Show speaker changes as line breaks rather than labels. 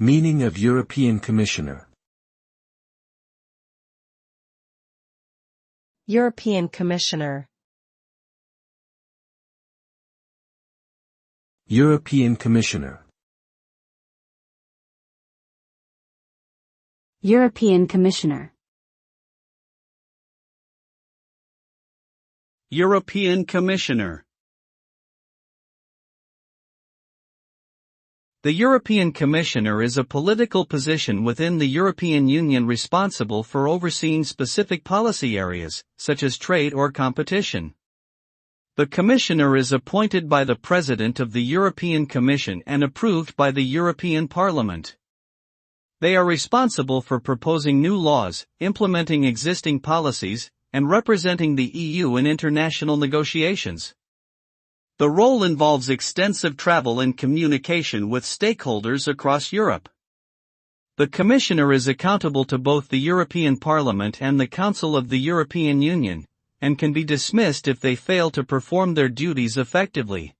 Meaning of European Commissioner.
European Commissioner.
European Commissioner.
European Commissioner.
European Commissioner. The European Commissioner is a political position within the European Union responsible for overseeing specific policy areas, such as trade or competition. The Commissioner is appointed by the President of the European Commission and approved by the European Parliament. They are responsible for proposing new laws, implementing existing policies, and representing the EU in international negotiations. The role involves extensive travel and communication with stakeholders across Europe. The Commissioner is accountable to both the European Parliament and the Council of the European Union, and can be dismissed if they fail to perform their duties effectively.